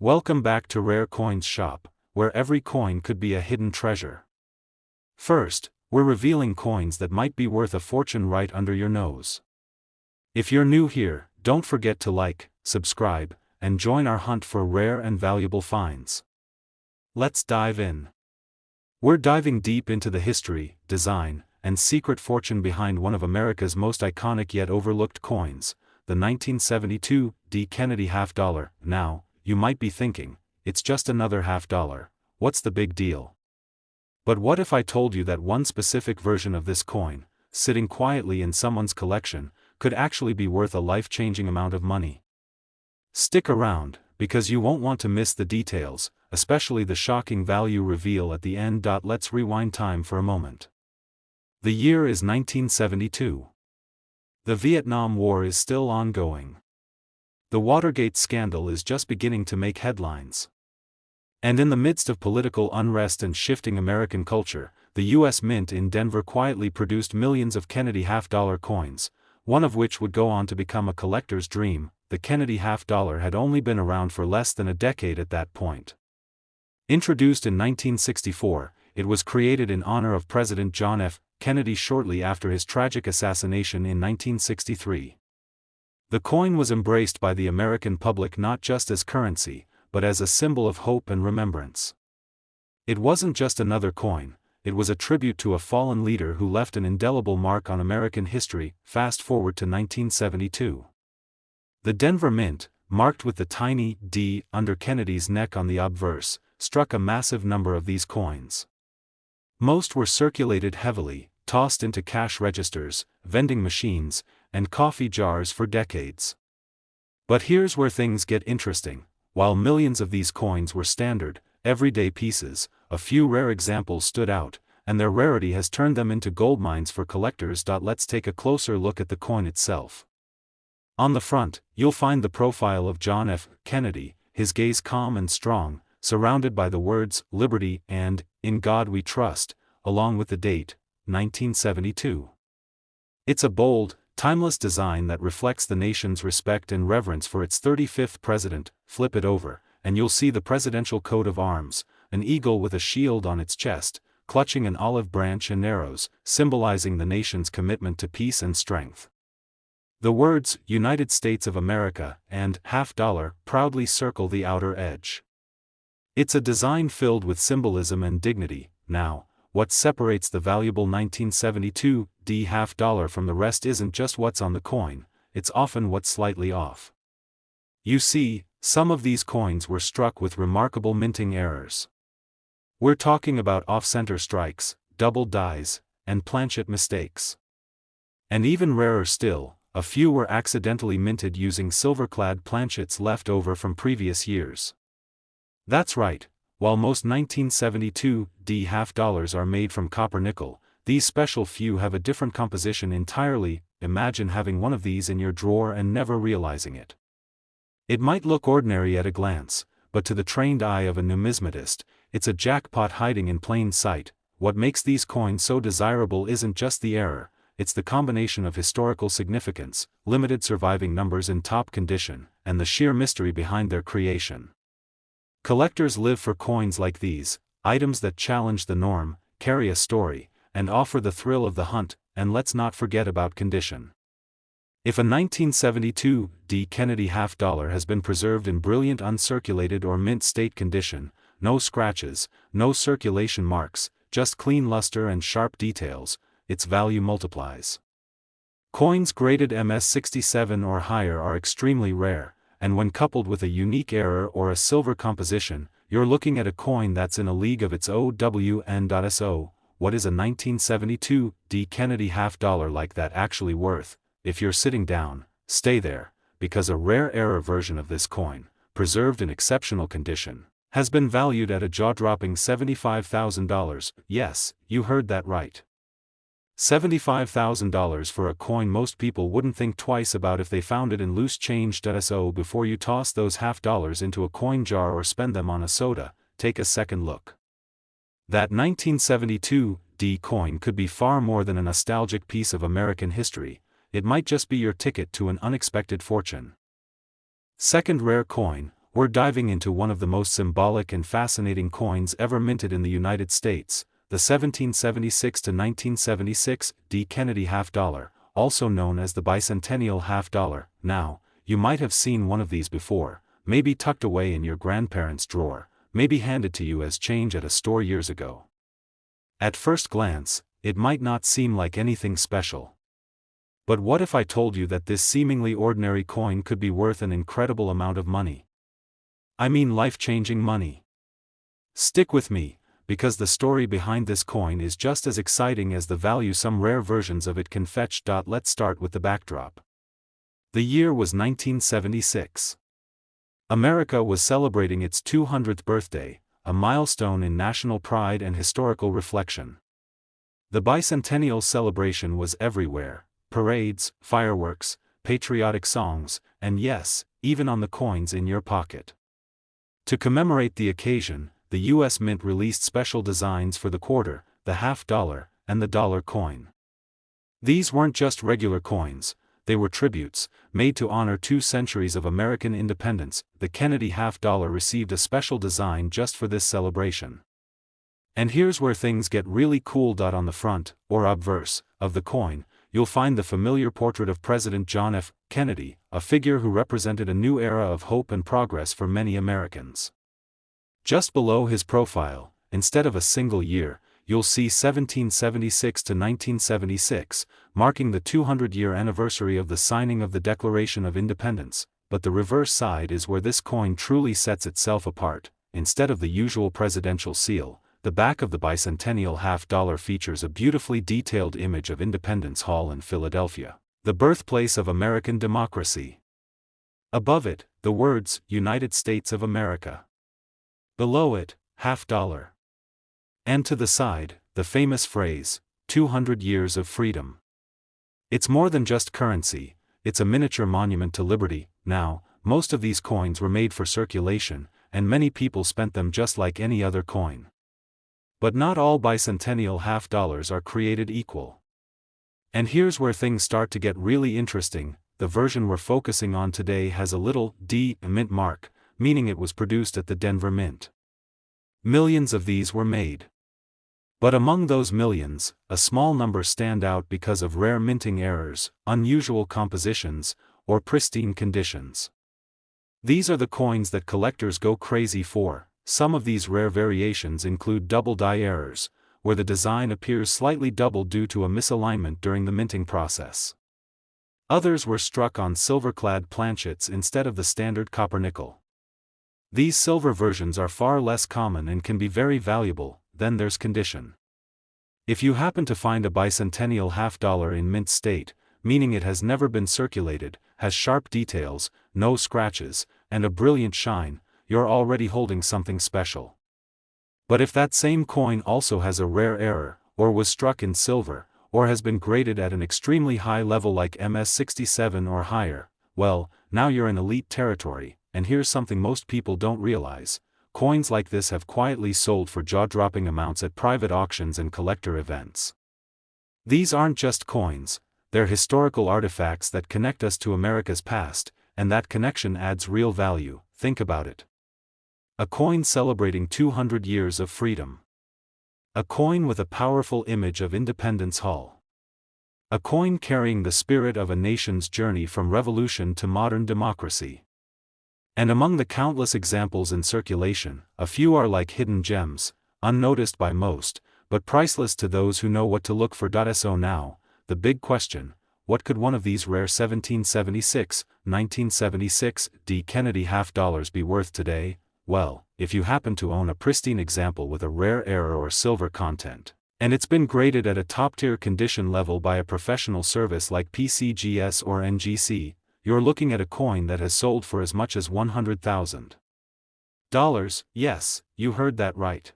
Welcome back to Rare Coins Shop, where every coin could be a hidden treasure. First, we're revealing coins that might be worth a fortune right under your nose. If you're new here, don't forget to like, subscribe, and join our hunt for rare and valuable finds. Let's dive in. We're diving deep into the history, design, and secret fortune behind one of America's most iconic yet overlooked coins, the 1972 D. Kennedy half dollar. Now, you might be thinking, it's just another half dollar, what's the big deal? But what if I told you that one specific version of this coin, sitting quietly in someone's collection, could actually be worth a life-changing amount of money? Stick around, because you won't want to miss the details, especially the shocking value reveal at the end. Let's rewind time for a moment. The year is 1972. The Vietnam War is still ongoing. The Watergate scandal is just beginning to make headlines. And in the midst of political unrest and shifting American culture, the U.S. Mint in Denver quietly produced millions of Kennedy half-dollar coins, one of which would go on to become a collector's dream. The Kennedy half-dollar had only been around for less than a decade at that point. Introduced in 1964, it was created in honor of President John F. Kennedy shortly after his tragic assassination in 1963. The coin was embraced by the American public not just as currency, but as a symbol of hope and remembrance. It wasn't just another coin, it was a tribute to a fallen leader who left an indelible mark on American history. Fast forward to 1972. The Denver Mint, marked with the tiny D under Kennedy's neck on the obverse, struck a massive number of these coins. Most were circulated heavily, tossed into cash registers, vending machines, and coffee jars for decades. But here's where things get interesting. While millions of these coins were standard, everyday pieces, a few rare examples stood out, and their rarity has turned them into goldmines for collectors. Let's take a closer look at the coin itself. On the front, you'll find the profile of John F. Kennedy, his gaze calm and strong, surrounded by the words, "Liberty" and "In God We Trust," along with the date, 1972. It's a bold, timeless design that reflects the nation's respect and reverence for its 35th president. Flip it over, and you'll see the presidential coat of arms, an eagle with a shield on its chest, clutching an olive branch and arrows, symbolizing the nation's commitment to peace and strength. The words, "United States of America," and "half dollar" proudly circle the outer edge. It's a design filled with symbolism and dignity. Now, what separates the valuable 1972 D half dollar from the rest isn't just what's on the coin, it's often what's slightly off. You see, some of these coins were struck with remarkable minting errors. We're talking about off-center strikes, double dies, and planchet mistakes. And even rarer still, a few were accidentally minted using silver-clad planchets left over from previous years. That's right. While most 1972 D half dollars are made from copper nickel, these special few have a different composition entirely. Imagine having one of these in your drawer and never realizing it. It might look ordinary at a glance, but to the trained eye of a numismatist, it's a jackpot hiding in plain sight. What makes these coins so desirable isn't just the error, it's the combination of historical significance, limited surviving numbers in top condition, and the sheer mystery behind their creation. Collectors live for coins like these, items that challenge the norm, carry a story, and offer the thrill of the hunt. And let's not forget about condition. If a 1972 D. Kennedy half dollar has been preserved in brilliant uncirculated or mint state condition, no scratches, no circulation marks, just clean luster and sharp details, its value multiplies. Coins graded MS67 or higher are extremely rare, and when coupled with a unique error or a silver composition, you're looking at a coin that's in a league of its own. So, what is a 1972 D. Kennedy half dollar like that actually worth? If you're sitting down, stay there, because a rare error version of this coin, preserved in exceptional condition, has been valued at a jaw-dropping $75,000. Yes, you heard that right. $75,000 for a coin most people wouldn't think twice about if they found it in loose change. So before you toss those half dollars into a coin jar or spend them on a soda, take a second look. That 1972 D coin could be far more than a nostalgic piece of American history, it might just be your ticket to an unexpected fortune. Second rare coin, we're diving into one of the most symbolic and fascinating coins ever minted in the United States, the 1776 to 1976 D. Kennedy half dollar, also known as the bicentennial half dollar. Now, you might have seen one of these before, maybe tucked away in your grandparents' drawer, maybe handed to you as change at a store years ago. At first glance, it might not seem like anything special. But what if I told you that this seemingly ordinary coin could be worth an incredible amount of money? I mean life-changing money. Stick with me, because the story behind this coin is just as exciting as the value some rare versions of it can fetch. Let's start with the backdrop. The year was 1976. America was celebrating its 200th birthday, a milestone in national pride and historical reflection. The bicentennial celebration was everywhere: parades, fireworks, patriotic songs, and yes, even on the coins in your pocket. To commemorate the occasion, the U.S. Mint released special designs for the quarter, the half dollar, and the dollar coin. These weren't just regular coins, they were tributes, made to honor 2 centuries of American independence. The Kennedy half dollar received a special design just for this celebration. And here's where things get really cool. On the front, or obverse, of the coin, you'll find the familiar portrait of President John F. Kennedy, a figure who represented a new era of hope and progress for many Americans. Just below his profile, instead of a single year, you'll see 1776 to 1976, marking the 200-year anniversary of the signing of the Declaration of Independence. But the reverse side is where this coin truly sets itself apart. Instead of the usual presidential seal, the back of the bicentennial half dollar features a beautifully detailed image of Independence Hall in Philadelphia, the birthplace of American democracy. Above it, the words, United States of America. Below it, half dollar. And to the side, the famous phrase, 200 years of freedom. It's more than just currency, it's a miniature monument to liberty. Now, most of these coins were made for circulation, and many people spent them just like any other coin. But not all bicentennial half dollars are created equal. And here's where things start to get really interesting. The version we're focusing on today has a little D mint mark, meaning it was produced at the Denver Mint. Millions of these were made. But among those millions, a small number stand out because of rare minting errors, unusual compositions, or pristine conditions. These are the coins that collectors go crazy for. Some of these rare variations include double die errors, where the design appears slightly double due to a misalignment during the minting process. Others were struck on silver-clad planchets instead of the standard copper-nickel. These silver versions are far less common and can be very valuable. Then there's condition. If you happen to find a bicentennial half dollar in mint state, meaning it has never been circulated, has sharp details, no scratches, and a brilliant shine, you're already holding something special. But if that same coin also has a rare error, or was struck in silver, or has been graded at an extremely high level like MS67 or higher, well, now you're in elite territory. And here's something most people don't realize: coins like this have quietly sold for jaw-dropping amounts at private auctions and collector events. These aren't just coins, they're historical artifacts that connect us to America's past, and that connection adds real value. Think about it. A coin celebrating 200 years of freedom. A coin with a powerful image of Independence Hall. A coin carrying the spirit of a nation's journey from revolution to modern democracy. And among the countless examples in circulation, a few are like hidden gems, unnoticed by most, but priceless to those who know what to look for. So now, the big question: what could one of these rare 1776, 1976 D. Kennedy half dollars be worth today? Well, if you happen to own a pristine example with a rare error or silver content, and it's been graded at a top-tier condition level by a professional service like PCGS or NGC, you're looking at a coin that has sold for as much as $100,000. Yes, you heard that right.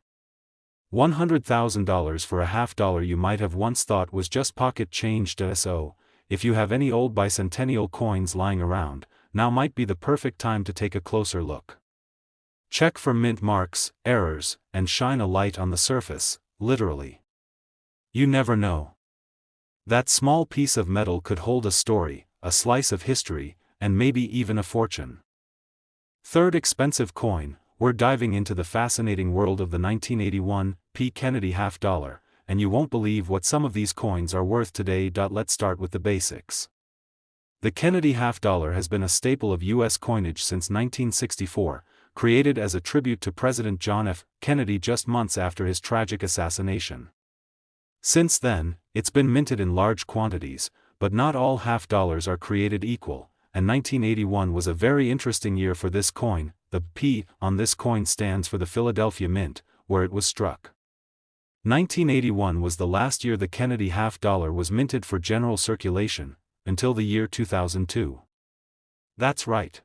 $100,000 for a half dollar you might have once thought was just pocket change. So, if you have any old bicentennial coins lying around, now might be the perfect time to take a closer look. Check for mint marks, errors, and shine a light on the surface, literally. You never know. That small piece of metal could hold a story, a slice of history, and maybe even a fortune. Third expensive coin, we're diving into the fascinating world of the 1981 P. Kennedy half dollar, and you won't believe what some of these coins are worth today. Let's start with the basics. The Kennedy half dollar has been a staple of U.S. coinage since 1964, created as a tribute to President John F. Kennedy just months after his tragic assassination. Since then, it's been minted in large quantities, but not all half dollars are created equal, and 1981 was a very interesting year for this coin. The P on this coin stands for the Philadelphia Mint, where it was struck. 1981 was the last year the Kennedy half dollar was minted for general circulation, until the year 2002. That's right.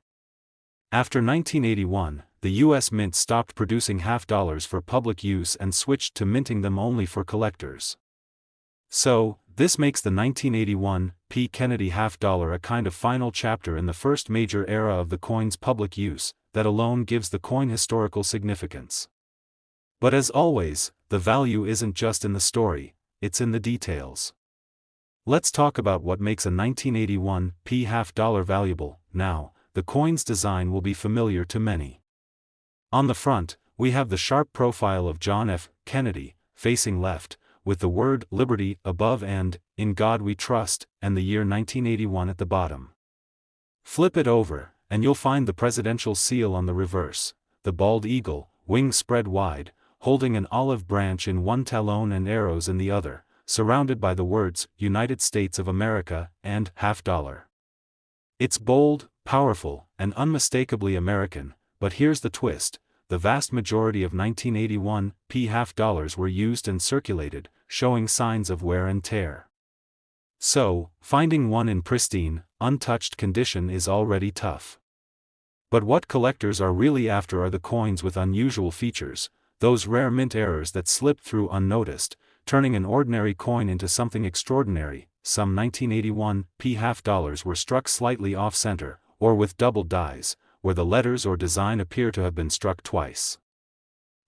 After 1981, the U.S. Mint stopped producing half dollars for public use and switched to minting them only for collectors. So, this makes the 1981 P. Kennedy half dollar a kind of final chapter in the first major era of the coin's public use. That alone gives the coin historical significance. But as always, the value isn't just in the story, it's in the details. Let's talk about what makes a 1981 P. half dollar valuable. Now, the coin's design will be familiar to many. On the front, we have the sharp profile of John F. Kennedy, facing left, with the word Liberty above and In God We Trust, and the year 1981 at the bottom. Flip it over, and you'll find the presidential seal on the reverse, the bald eagle, wings spread wide, holding an olive branch in one talon and arrows in the other, surrounded by the words United States of America and half dollar. It's bold, powerful, and unmistakably American, but here's the twist: the vast majority of 1981 P. half dollars were used and circulated, showing signs of wear and tear. So, finding one in pristine, untouched condition is already tough. But what collectors are really after are the coins with unusual features, those rare mint errors that slip through unnoticed, turning an ordinary coin into something extraordinary. Some 1981 P. half dollars were struck slightly off-center, or with double dies, where the letters or design appear to have been struck twice.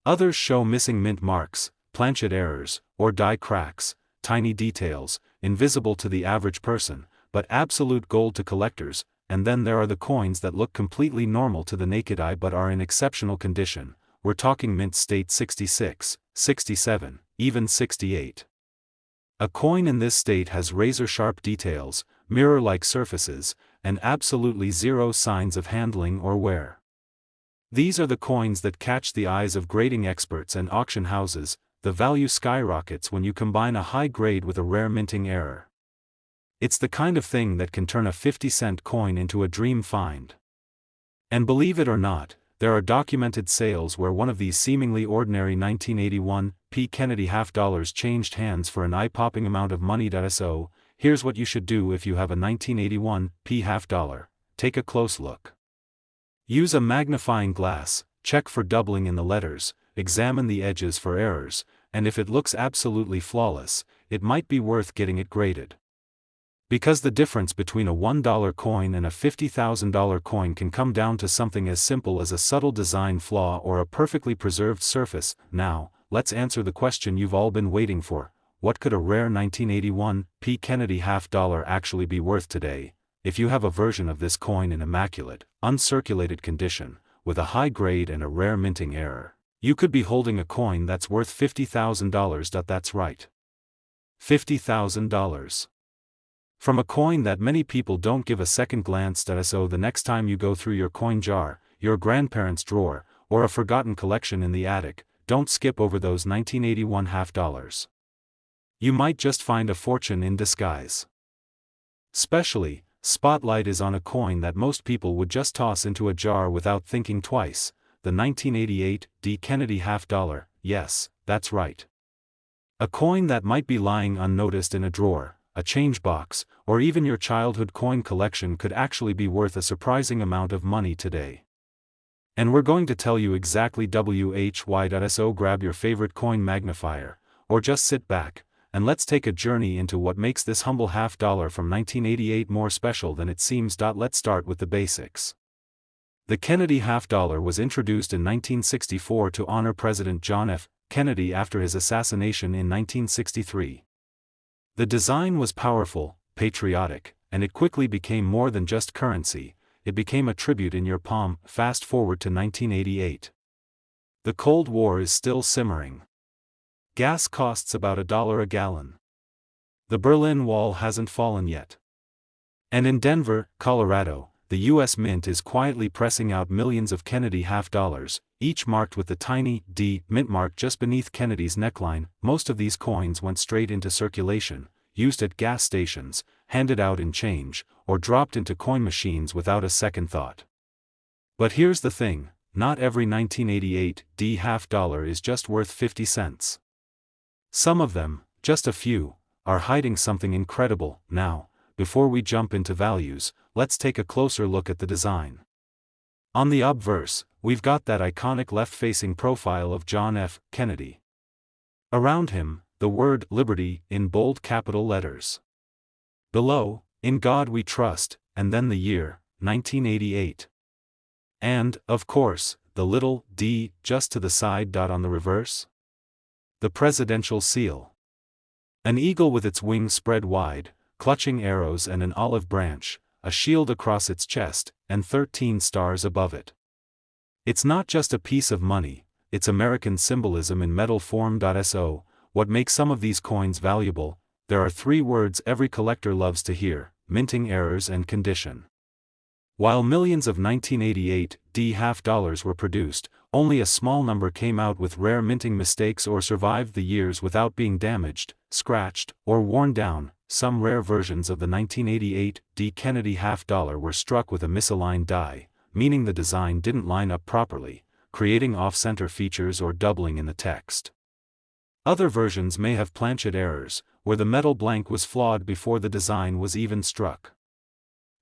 Others show missing mint marks, planchet errors, or die cracks, tiny details, invisible to the average person, but absolute gold to collectors. And then there are the coins that look completely normal to the naked eye but are in exceptional condition. We're talking mint state 66, 67, even 68. A coin in this state has razor-sharp details, mirror-like surfaces, and absolutely zero signs of handling or wear. These are the coins that catch the eyes of grading experts and auction houses. The value skyrockets when you combine a high grade with a rare minting error. It's the kind of thing that can turn a 50-cent coin into a dream find. And believe it or not, there are documented sales where one of these seemingly ordinary 1981 P. Kennedy half dollars changed hands for an eye-popping amount of money. So, here's what you should do if you have a 1981 P. half dollar. Take a close look. Use a magnifying glass, check for doubling in the letters, examine the edges for errors, and if it looks absolutely flawless, it might be worth getting it graded. Because the difference between a $1 coin and a $50,000 coin can come down to something as simple as a subtle design flaw or a perfectly preserved surface. Now, let's answer the question you've all been waiting for: what could a rare 1981 P. Kennedy half dollar actually be worth today? If you have a version of this coin in immaculate, uncirculated condition, with a high grade and a rare minting error, you could be holding a coin that's worth $50,000. That's right. $50,000. From a coin that many people don't give a second glance at. So the next time you go through your coin jar, your grandparents' drawer, or a forgotten collection in the attic, don't skip over those 1981 half dollars. You might just find a fortune in disguise. Especially, spotlight is on a coin that most people would just toss into a jar without thinking twice, the 1988 D. Kennedy half dollar. Yes, that's right. A coin that might be lying unnoticed in a drawer, a change box, or even your childhood coin collection could actually be worth a surprising amount of money today. And we're going to tell you exactly why. So grab your favorite coin magnifier, or just sit back, and let's take a journey into what makes this humble half dollar from 1988 more special than it seems. Let's start with the basics. The Kennedy half dollar was introduced in 1964 to honor President John F. Kennedy after his assassination in 1963. The design was powerful, patriotic, and it quickly became more than just currency. it became a tribute in your palm. Fast forward to 1988. The Cold War is still simmering. Gas costs about $1 a gallon. The Berlin Wall hasn't fallen yet. And in Denver, Colorado, the U.S. Mint is quietly pressing out millions of Kennedy half dollars, each marked with the tiny D mint mark just beneath Kennedy's neckline. Most of these coins went straight into circulation, used at gas stations, handed out in change, or dropped into coin machines without a second thought. But here's the thing, not every 1988 D half dollar is just worth 50 cents. Some of them, just a few, are hiding something incredible. Now, before we jump into values, let's take a closer look at the design. On the obverse, we've got that iconic left-facing profile of John F. Kennedy. Around him, the word Liberty in bold capital letters. Below, In God We Trust, and then the year, 1988. And, of course, the little d just to the side. On the reverse, the presidential seal. An eagle with its wings spread wide, clutching arrows, and an olive branch, a shield across its chest, and 13 stars above it. It's not just a piece of money, it's American symbolism in metal form. So, what makes some of these coins valuable? There are 3 words every collector loves to hear: minting errors and condition. While millions of 1988 D half dollars were produced, only a small number came out with rare minting mistakes or survived the years without being damaged, scratched, or worn down. Some rare versions of the 1988 D Kennedy half dollar were struck with a misaligned die, meaning the design didn't line up properly, creating off-center features or doubling in the text. Other versions may have planchet errors, where the metal blank was flawed before the design was even struck.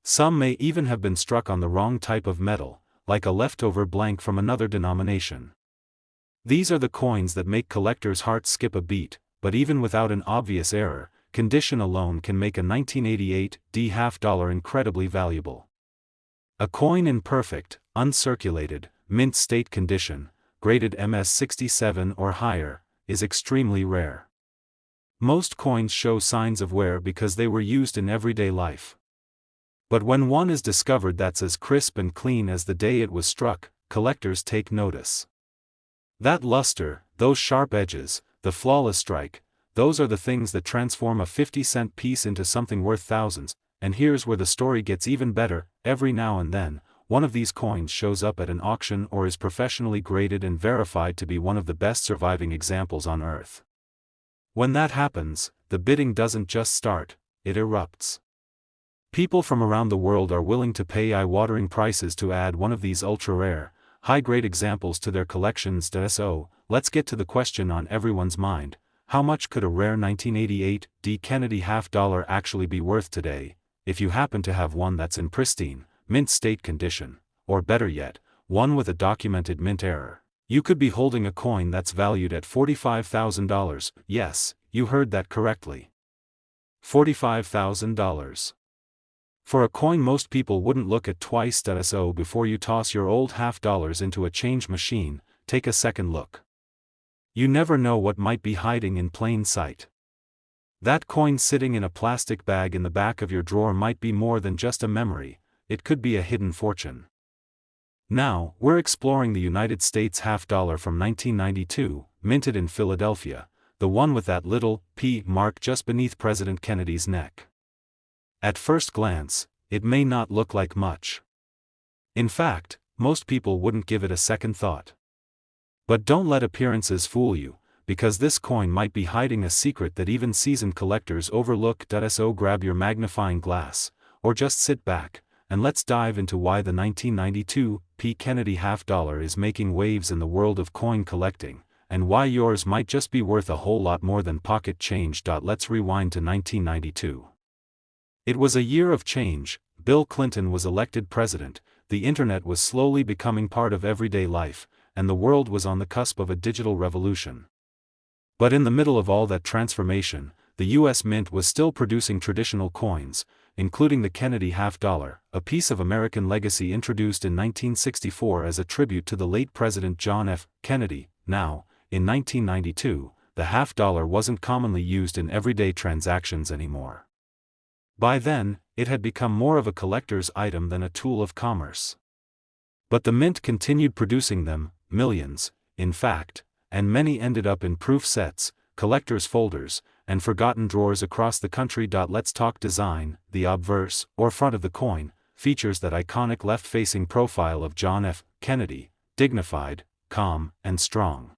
Some may even have been struck on the wrong type of metal, like a leftover blank from another denomination. These are the coins that make collectors' hearts skip a beat, but even without an obvious error, condition alone can make a 1988 D half dollar incredibly valuable. A coin in perfect, uncirculated, mint state condition, graded MS67 or higher, is extremely rare. Most coins show signs of wear because they were used in everyday life. But when one is discovered that's as crisp and clean as the day it was struck, collectors take notice. That luster, those sharp edges, the flawless strike, those are the things that transform a 50-cent piece into something worth thousands. And here's where the story gets even better: every now and then, one of these coins shows up at an auction or is professionally graded and verified to be one of the best surviving examples on Earth. When that happens, the bidding doesn't just start, it erupts. People from around the world are willing to pay eye-watering prices to add one of these ultra-rare, high-grade examples to their collections. So, let's get to the question on everyone's mind: how much could a rare 1988 D Kennedy half dollar actually be worth today? If you happen to have one that's in pristine, mint state condition, or better yet, one with a documented mint error, you could be holding a coin that's valued at $45,000. Yes, you heard that correctly. $45,000. For a coin most people wouldn't look at twice. So before you toss your old half dollars into a change machine, take a second look. You never know what might be hiding in plain sight. That coin sitting in a plastic bag in the back of your drawer might be more than just a memory, it could be a hidden fortune. Now, we're exploring the United States half dollar from 1992, minted in Philadelphia, the one with that little P mark just beneath President Kennedy's neck. At first glance, it may not look like much. In fact, most people wouldn't give it a second thought. But don't let appearances fool you, because this coin might be hiding a secret that even seasoned collectors overlook. So grab your magnifying glass, or just sit back, and let's dive into why the 1992 P Kennedy half dollar is making waves in the world of coin collecting, and why yours might just be worth a whole lot more than pocket change. Let's rewind to 1992. It was a year of change. Bill Clinton was elected president, the internet was slowly becoming part of everyday life, and the world was on the cusp of a digital revolution. But in the middle of all that transformation, the U.S. Mint was still producing traditional coins, including the Kennedy half dollar, a piece of American legacy introduced in 1964 as a tribute to the late President John F. Kennedy. Now, in 1992, the half dollar wasn't commonly used in everyday transactions anymore. By then, it had become more of a collector's item than a tool of commerce. But the mint continued producing them, millions, in fact, and many ended up in proof sets, collector's folders, and forgotten drawers across the country. Let's talk design. The obverse, or front of the coin, features that iconic left-facing profile of John F. Kennedy, dignified, calm, and strong.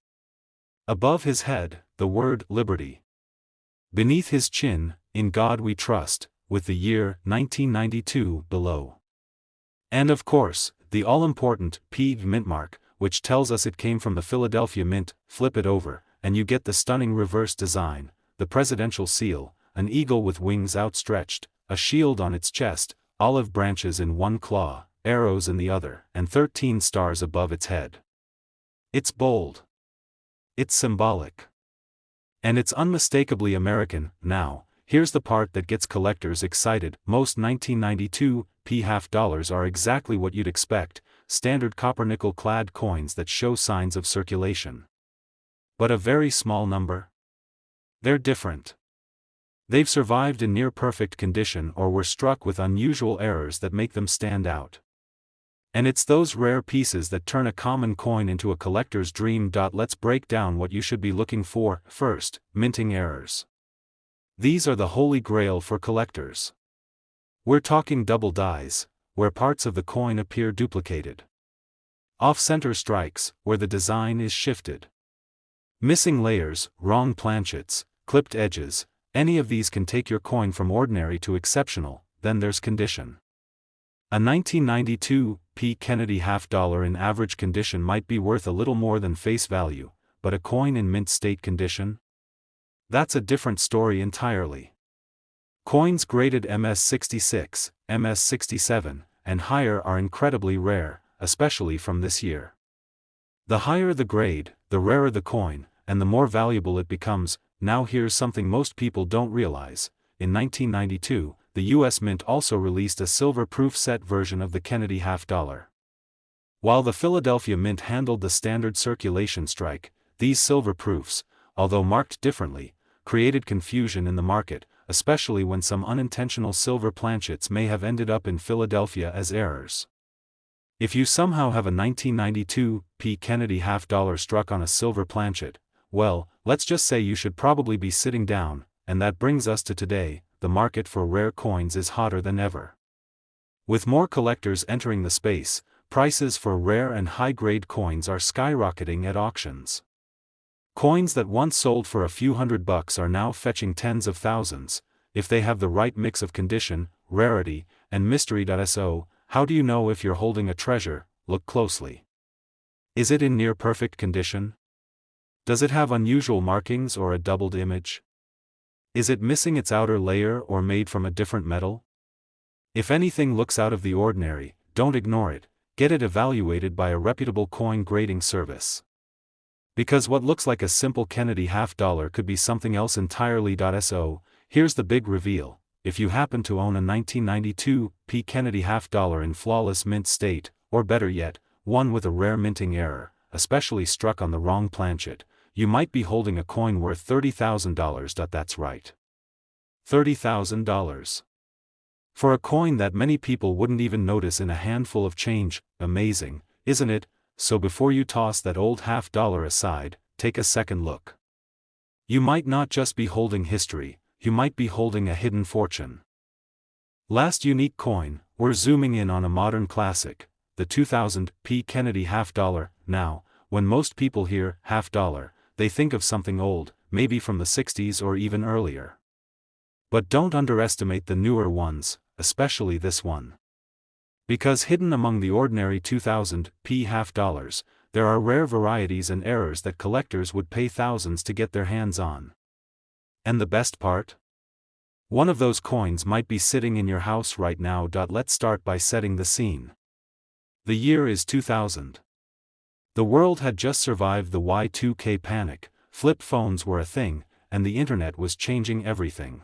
Above his head, the word Liberty. Beneath his chin, In God We Trust, with the year 1992 below. And of course, the all-important P mint mark, which tells us it came from the Philadelphia Mint. Flip it over, and you get the stunning reverse design, the presidential seal, an eagle with wings outstretched, a shield on its chest, olive branches in one claw, arrows in the other, and 13 stars above its head. It's bold. It's symbolic. And it's unmistakably American. Now, here's the part that gets collectors excited. Most 1992 P half dollars are exactly what you'd expect, standard copper nickel-clad coins that show signs of circulation. But a very small number? They're different. They've survived in near-perfect condition or were struck with unusual errors that make them stand out. And it's those rare pieces that turn a common coin into a collector's dream. Let's break down what you should be looking for. First, minting errors. These are the holy grail for collectors. We're talking double dies, where parts of the coin appear duplicated. Off-center strikes, where the design is shifted. Missing layers, wrong planchets, clipped edges, any of these can take your coin from ordinary to exceptional. Then there's condition. A 1992 P. Kennedy half dollar in average condition might be worth a little more than face value, but a coin in mint state condition? That's a different story entirely. Coins graded MS66, MS67, and higher are incredibly rare, especially from this year. The higher the grade, the rarer the coin, and the more valuable it becomes. Now here's something most people don't realize. In 1992, the U.S. Mint also released a silver-proof set version of the Kennedy half dollar. While the Philadelphia Mint handled the standard circulation strike, these silver proofs, although marked differently, created confusion in the market, especially when some unintentional silver planchets may have ended up in Philadelphia as errors. If you somehow have a 1992 P. Kennedy half dollar struck on a silver planchet, well, let's just say you should probably be sitting down, and that brings us to today. The market for rare coins is hotter than ever. With more collectors entering the space, prices for rare and high-grade coins are skyrocketing at auctions. Coins that once sold for a few $100 are now fetching tens of thousands, if they have the right mix of condition, rarity, and mystery. So, how do you know if you're holding a treasure? Look closely. Is it in near-perfect condition? Does it have unusual markings or a doubled image? Is it missing its outer layer or made from a different metal? If anything looks out of the ordinary, don't ignore it, get it evaluated by a reputable coin grading service. Because what looks like a simple Kennedy half dollar could be something else entirely. So, here's the big reveal. If you happen to own a 1992 P. Kennedy half dollar in flawless mint state, or better yet, one with a rare minting error, especially struck on the wrong planchet, you might be holding a coin worth $30,000. That's right. $30,000. For a coin that many people wouldn't even notice in a handful of change. Amazing, isn't it? So before you toss that old half dollar aside, take a second look. You might not just be holding history, you might be holding a hidden fortune. Last unique coin, we're zooming in on a modern classic, the 2000 P. Kennedy half dollar. Now, when most people hear half dollar, they think of something old, maybe from the 60s or even earlier. But don't underestimate the newer ones, especially this one. Because hidden among the ordinary 2000 P. half dollars, there are rare varieties and errors that collectors would pay thousands to get their hands on. And the best part? One of those coins might be sitting in your house right now. Let's start by setting the scene. The year is 2000. The world had just survived the Y2K panic, flip phones were a thing, and the internet was changing everything.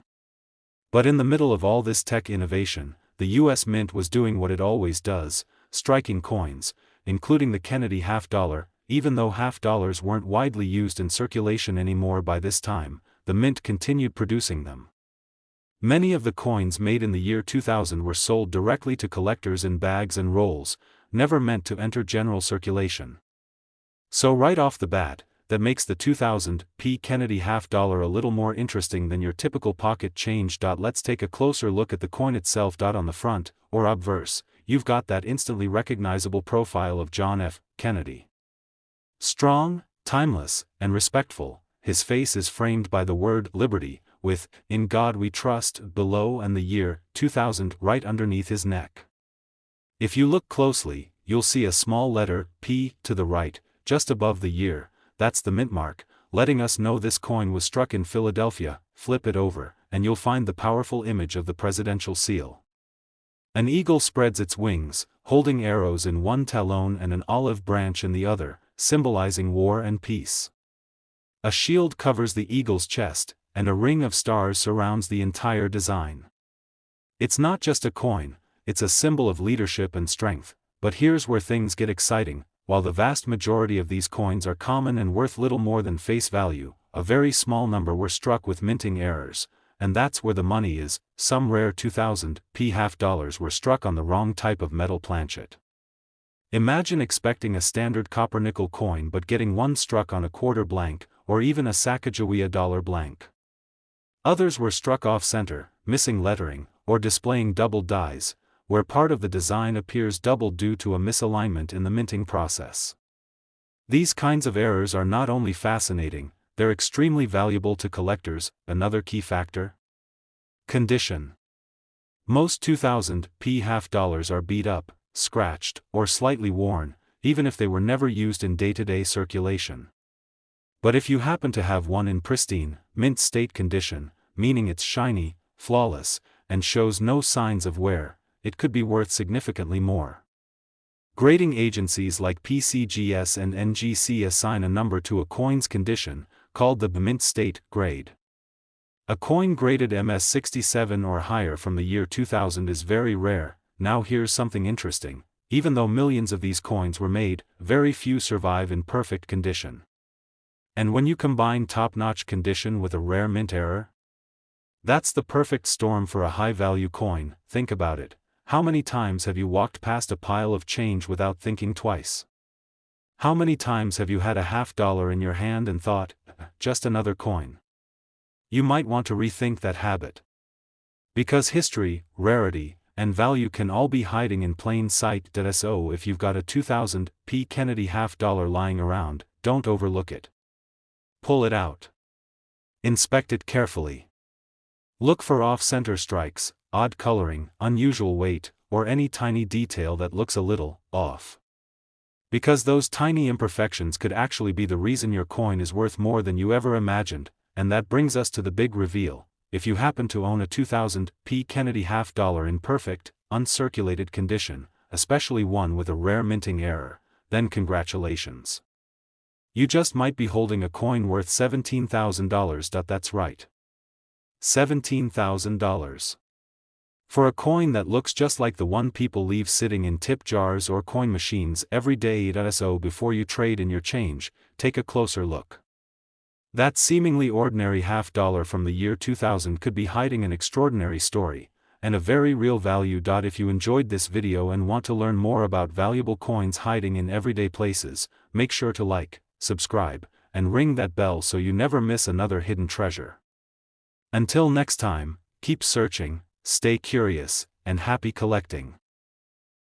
But in the middle of all this tech innovation, the U.S. Mint was doing what it always does, striking coins, including the Kennedy half dollar. Even though half dollars weren't widely used in circulation anymore by this time, the Mint continued producing them. Many of the coins made in the year 2000 were sold directly to collectors in bags and rolls, never meant to enter general circulation. So right off the bat, that makes the 2000 P. Kennedy half-dollar a little more interesting than your typical pocket change. Let's take a closer look at the coin itself. On the front, or obverse, you've got that instantly recognizable profile of John F. Kennedy. Strong, timeless, and respectful, his face is framed by the word liberty, with "In God We Trust" below and the year 2000 right underneath his neck. If you look closely, you'll see a small letter P to the right, just above the year. That's the mint mark, letting us know this coin was struck in Philadelphia. Flip it over, and you'll find the powerful image of the presidential seal. An eagle spreads its wings, holding arrows in one talon and an olive branch in the other, symbolizing war and peace. A shield covers the eagle's chest, and a ring of stars surrounds the entire design. It's not just a coin, it's a symbol of leadership and strength. But here's where things get exciting. While the vast majority of these coins are common and worth little more than face value, a very small number were struck with minting errors, and that's where the money is. Some rare 2000 P half-dollars were struck on the wrong type of metal planchet. Imagine expecting a standard copper-nickel coin but getting one struck on a quarter blank, or even a Sacagawea dollar blank. Others were struck off-center, missing lettering, or displaying doubled dies, where part of the design appears doubled due to a misalignment in the minting process. These kinds of errors are not only fascinating, they're extremely valuable to collectors. Another key factor? Condition. Most 2000 P half-dollars are beat up, scratched, or slightly worn, even if they were never used in day-to-day circulation. But if you happen to have one in pristine, mint state condition, meaning it's shiny, flawless, and shows no signs of wear, it could be worth significantly more. Grading agencies like PCGS and NGC assign a number to a coin's condition, called the mint state grade. A coin graded MS67 or higher from the year 2000 is very rare. Now here's something interesting: even though millions of these coins were made, very few survive in perfect condition. And when you combine top-notch condition with a rare mint error, that's the perfect storm for a high-value coin. Think about it. How many times have you walked past a pile of change without thinking twice? How many times have you had a half-dollar in your hand and thought, just another coin? You might want to rethink that habit. Because history, rarity, and value can all be hiding in plain sight. So if you've got a 2000 P. Kennedy half-dollar lying around, don't overlook it. Pull it out. Inspect it carefully. Look for off-center strikes, odd coloring, unusual weight, or any tiny detail that looks a little off. Because those tiny imperfections could actually be the reason your coin is worth more than you ever imagined. And that brings us to the big reveal. If you happen to own a 2000 P. Kennedy half-dollar in perfect, uncirculated condition, especially one with a rare minting error, then congratulations. You just might be holding a coin worth $17,000. That's right. $17,000. For a coin that looks just like the one people leave sitting in tip jars or coin machines every day. So before you trade in your change, take a closer look. That seemingly ordinary half-dollar from the year 2000 could be hiding an extraordinary story, and a very real value. If you enjoyed this video and want to learn more about valuable coins hiding in everyday places, make sure to like, subscribe, and ring that bell so you never miss another hidden treasure. Until next time, keep searching, stay curious, and happy collecting.